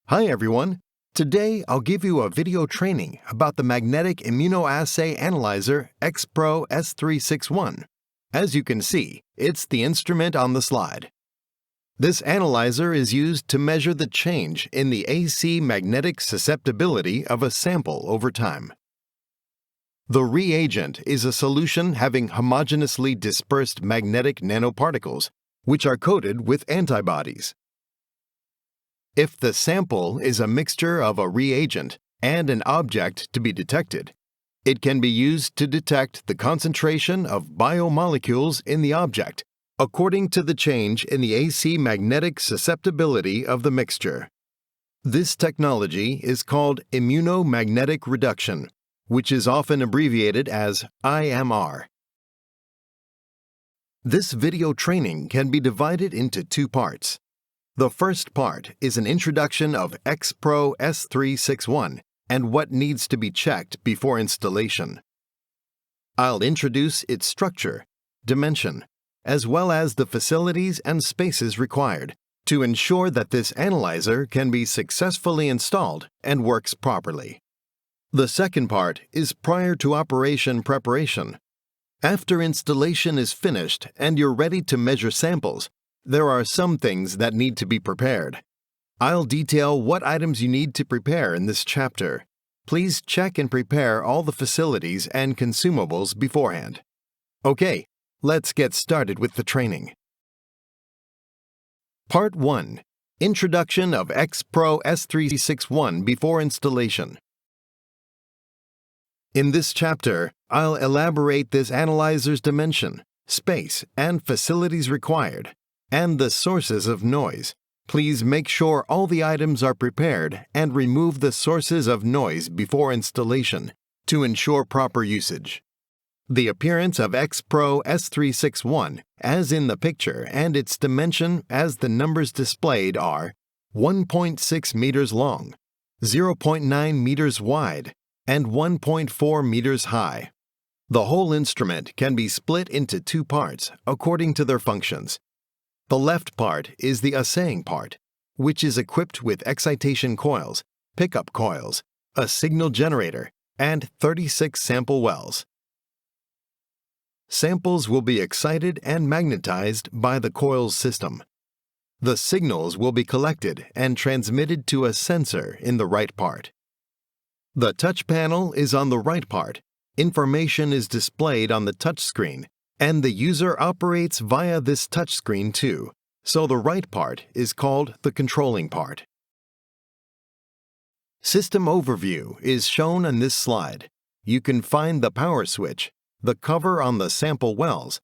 Hi everyone! Today I'll give you a video training about the Magnetic Immunoassay Analyzer X-Pro S361. As you can see, it's the instrument on the slide. This analyzer is used to measure the change in the AC magnetic susceptibility of a sample over time. The reagent is a solution having homogeneously dispersed magnetic nanoparticles, which are coated with antibodies. If the sample is a mixture of a reagent and an object to be detected, it can be used to detect the concentration of biomolecules in the object according to the change in the AC magnetic susceptibility of the mixture. This technology is called immunomagnetic reduction, which is often abbreviated as IMR. This video training can be divided into two parts. The first part is an introduction of X-Pro S361 and what needs to be checked before installation. I'll introduce its structure, dimension, as well as the facilities and spaces required to ensure that this analyzer can be successfully installed and works properly. The second part is prior to operation preparation. After installation is finished and you're ready to measure samples, there are some things that need to be prepared. I'll detail what items you need to prepare in this chapter. Please check and prepare all the facilities and consumables beforehand. Okay, let's get started with the training. Part 1. Introduction of X-Pro S361 before installation. In this chapter, I'll elaborate this analyzer's dimension, space, and facilities required, and the sources of noise. Please make sure all the items are prepared and remove the sources of noise before installation to ensure proper usage. The appearance of X-Pro S361 as in the picture and its dimension as the numbers displayed are 1.6 meters long, 0.9 meters wide, and 1.4 meters high. The whole instrument can be split into two parts according to their functions. The left part is the assaying part, which is equipped with excitation coils, pickup coils, a signal generator, and 36 sample wells. Samples will be excited and magnetized by the coils system. The signals will be collected and transmitted to a sensor in the right part. The touch panel is on the right part. Information is displayed on the touch screen, and the user operates via this touchscreen too, so the right part is called the controlling part. System overview is shown on this slide. You can find the power switch, the cover on the sample wells,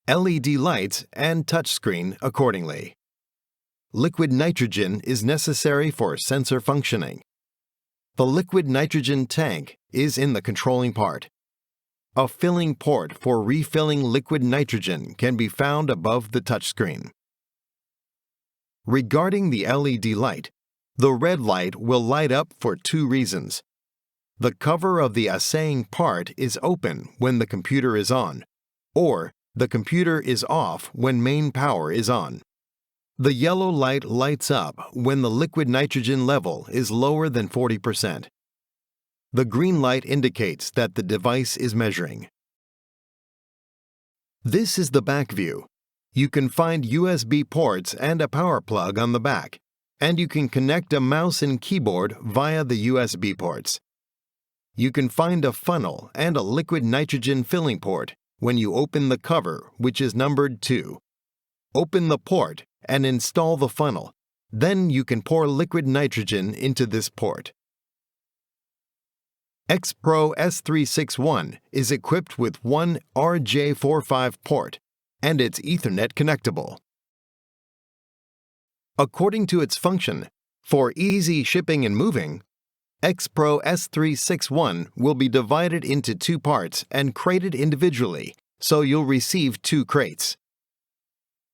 LED lights, and touchscreen accordingly. Liquid nitrogen is necessary for sensor functioning. The liquid nitrogen tank is in the controlling part. A filling port for refilling liquid nitrogen can be found above the touchscreen. Regarding the LED light, the red light will light up for two reasons. The cover of the assaying part is open when the computer is on, or the computer is off when main power is on. The yellow light lights up when the liquid nitrogen level is lower than 40%. The green light indicates that the device is measuring. This is the back view. You can find USB ports and a power plug on the back, and you can connect a mouse and keyboard via the USB ports. You can find a funnel and a liquid nitrogen filling port when you open the cover, which is numbered 2. Open the port and install the funnel. Then you can pour liquid nitrogen into this port. X-Pro S361 is equipped with one RJ45 port, and it's Ethernet connectable. According to its function, for easy shipping and moving, X-Pro S361 will be divided into two parts and crated individually, so you'll receive two crates.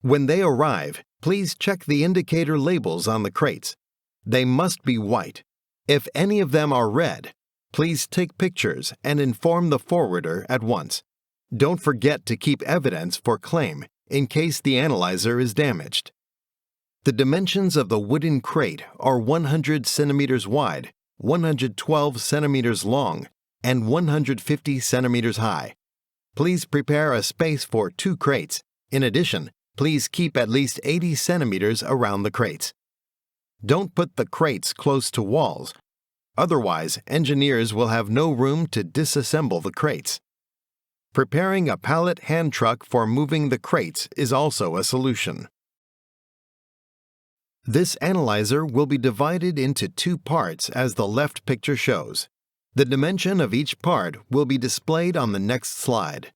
When they arrive, please check the indicator labels on the crates. They must be white. If any of them are red, please take pictures and inform the forwarder at once. Don't forget to keep evidence for claim in case the analyzer is damaged. The dimensions of the wooden crate are 100 centimeters wide, 112 centimeters long, and 150 centimeters high. Please prepare a space for 2 crates. In addition, please keep at least 80 centimeters around the crates. Don't put the crates close to walls. Otherwise, engineers will have no room to disassemble the crates. Preparing a pallet hand truck for moving the crates is also a solution. This analyzer will be divided into 2 parts as the left picture shows. The dimension of each part will be displayed on the next slide.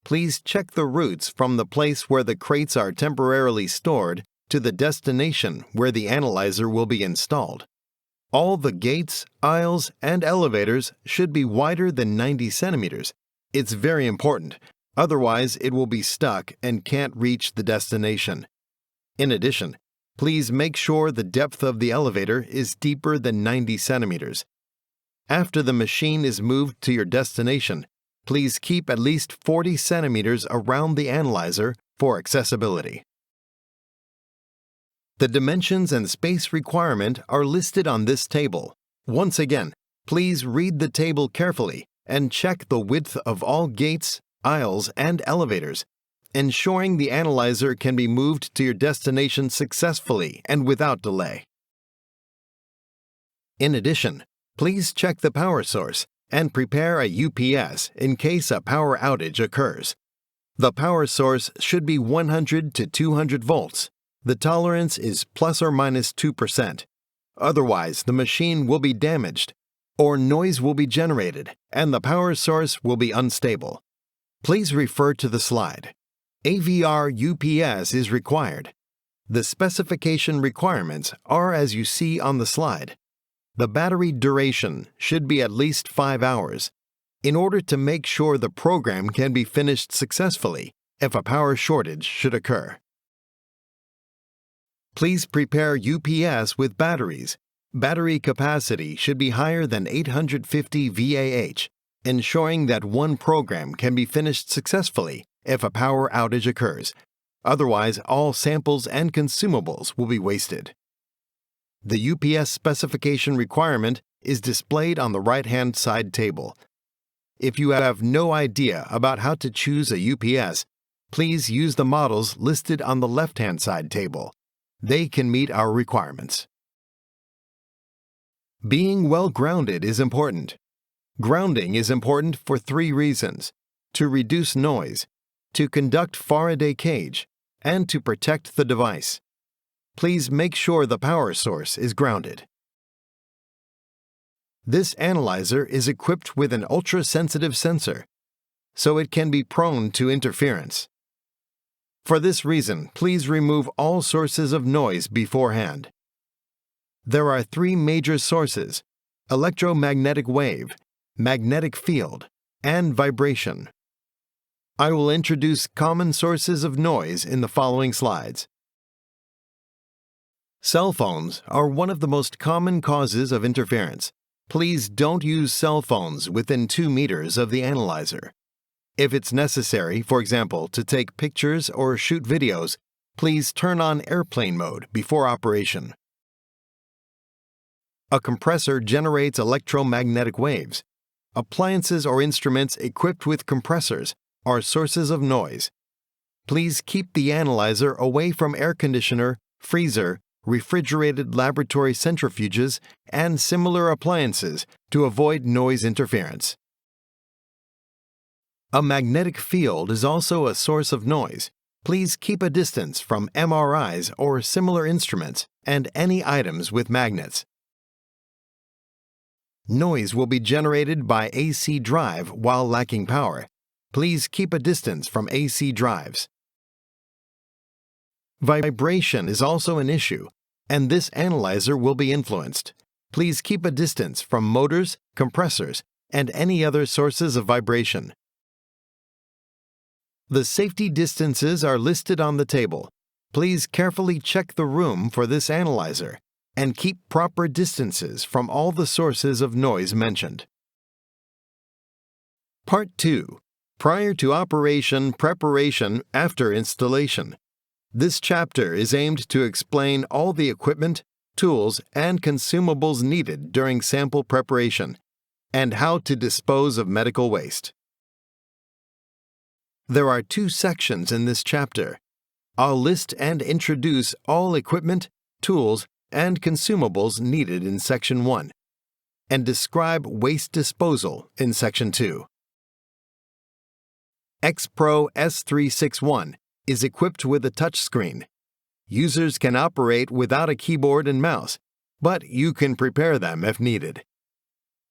Please check the routes from the place where the crates are temporarily stored to the destination where the analyzer will be installed. All the gates, aisles, and elevators should be wider than 90 centimeters. It's very important, otherwise it will be stuck and can't reach the destination. In addition, please make sure the depth of the elevator is deeper than 90 centimeters. After the machine is moved to your destination, please keep at least 40 centimeters around the analyzer for accessibility. The dimensions and space requirement are listed on this table. Once again, please read the table carefully and check the width of all gates, aisles, and elevators, ensuring the analyzer can be moved to your destination successfully and without delay. In addition, please check the power source and prepare a UPS in case a power outage occurs. The power source should be 100 to 200 volts. The tolerance is plus or minus 2%. Otherwise, the machine will be damaged, or noise will be generated, and the power source will be unstable. Please refer to the slide. AVR UPS is required. The specification requirements are as you see on the slide. The battery duration should be at least 5 hours, in order to make sure the program can be finished successfully if a power shortage should occur. Please prepare UPS with batteries. Battery capacity should be higher than 850 VAH, ensuring that one program can be finished successfully if a power outage occurs. Otherwise, all samples and consumables will be wasted. The UPS specification requirement is displayed on the right-hand side table. If you have no idea about how to choose a UPS, please use the models listed on the left-hand side table. They can meet our requirements. Being well grounded is important. Grounding is important for 3 reasons: to reduce noise, to conduct Faraday cage, and to protect the device. Please make sure the power source is grounded. This analyzer is equipped with an ultra-sensitive sensor, so it can be prone to interference. For this reason, please remove all sources of noise beforehand. There are 3 major sources: electromagnetic wave, magnetic field, and vibration. I will introduce common sources of noise in the following slides. Cell phones are one of the most common causes of interference. Please don't use cell phones within 2 meters of the analyzer. If it's necessary, for example, to take pictures or shoot videos, please turn on airplane mode before operation. A compressor generates electromagnetic waves. Appliances or instruments equipped with compressors are sources of noise. Please keep the analyzer away from air conditioner, freezer, refrigerated laboratory centrifuges, and similar appliances to avoid noise interference. A magnetic field is also a source of noise. Please keep a distance from MRIs or similar instruments and any items with magnets. Noise will be generated by AC drive while lacking power. Please keep a distance from AC drives. Vibration is also an issue, and this analyzer will be influenced. Please keep a distance from motors, compressors, and any other sources of vibration. The safety distances are listed on the table. Please carefully check the room for this analyzer and keep proper distances from all the sources of noise mentioned. Part 2. Prior to operation, preparation after installation. This chapter is aimed to explain all the equipment, tools, and consumables needed during sample preparation and how to dispose of medical waste. There are 2 sections in this chapter. I'll list and introduce all equipment, tools, and consumables needed in Section 1, and describe waste disposal in Section 2. XPro S361 is equipped with a touchscreen. Users can operate without a keyboard and mouse, but you can prepare them if needed.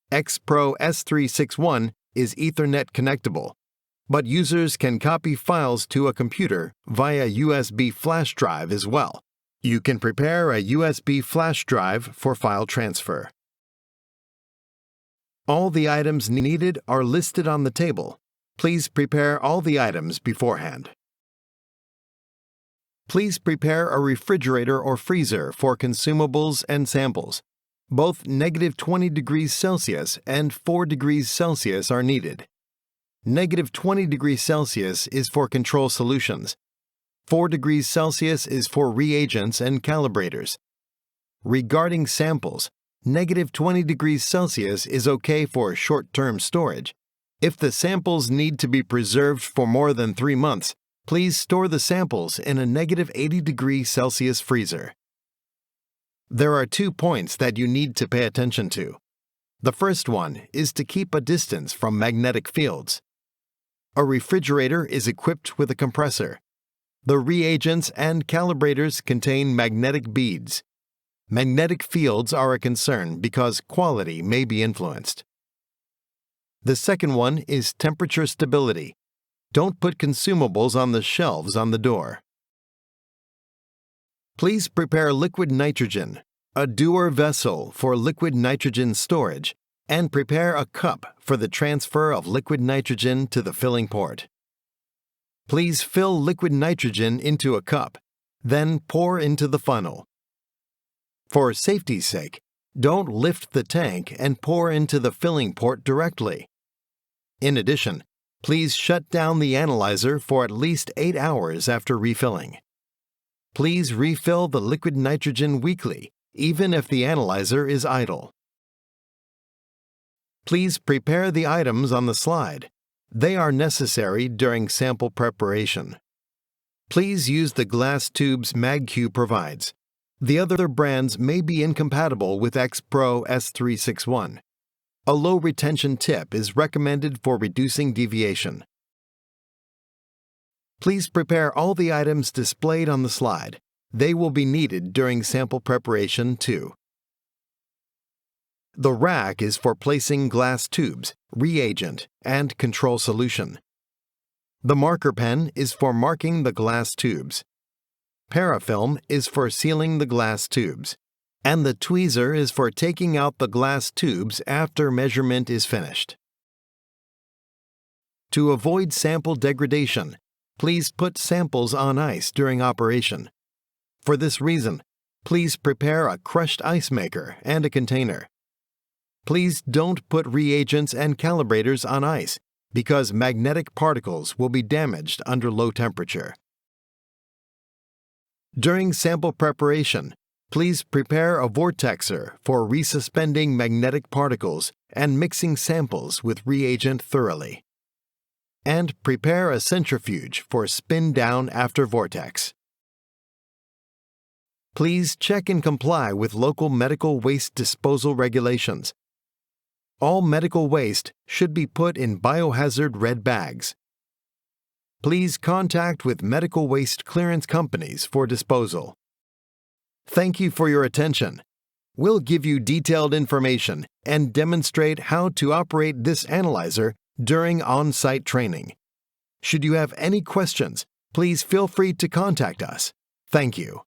XPro S361 is Ethernet connectable, but users can copy files to a computer via USB flash drive as well. You can prepare a USB flash drive for file transfer. All the items needed are listed on the table. Please prepare all the items beforehand. Please prepare a refrigerator or freezer for consumables and samples. Both -20 degrees Celsius and 4 degrees Celsius are needed. -20 degrees Celsius is for control solutions. 4 degrees Celsius is for reagents and calibrators. Regarding samples, -20 degrees Celsius is okay for short-term storage. If the samples need to be preserved for more than 3 months, please store the samples in a -80 degrees Celsius freezer. There are 2 points that you need to pay attention to. The first one is to keep a distance from magnetic fields. A refrigerator is equipped with a compressor. The reagents and calibrators contain magnetic beads. Magnetic fields are a concern because quality may be influenced. The second one is temperature stability. Don't put consumables on the shelves on the door. Please prepare liquid nitrogen, a Dewar vessel for liquid nitrogen storage, and prepare a cup for the transfer of liquid nitrogen to the filling port. Please fill liquid nitrogen into a cup, then pour into the funnel. For safety's sake, don't lift the tank and pour into the filling port directly. In addition, please shut down the analyzer for at least 8 hours after refilling. Please refill the liquid nitrogen weekly, even if the analyzer is idle. Please prepare the items on the slide. They are necessary during sample preparation. Please use the glass tubes MagQ provides. The other brands may be incompatible with XPro S361. A low retention tip is recommended for reducing deviation. Please prepare all the items displayed on the slide. They will be needed during sample preparation too. The rack is for placing glass tubes, reagent, and control solution. The marker pen is for marking the glass tubes. Parafilm is for sealing the glass tubes. And the tweezer is for taking out the glass tubes after measurement is finished. To avoid sample degradation, please put samples on ice during operation. For this reason, please prepare a crushed ice maker and a container. Please don't put reagents and calibrators on ice because magnetic particles will be damaged under low temperature. During sample preparation, please prepare a vortexer for resuspending magnetic particles and mixing samples with reagent thoroughly. And prepare a centrifuge for spin down after vortex. Please check and comply with local medical waste disposal regulations. All medical waste should be put in biohazard red bags. Please contact with medical waste clearance companies for disposal. Thank you for your attention. We'll give you detailed information and demonstrate how to operate this analyzer during on-site training. Should you have any questions, please feel free to contact us. Thank you.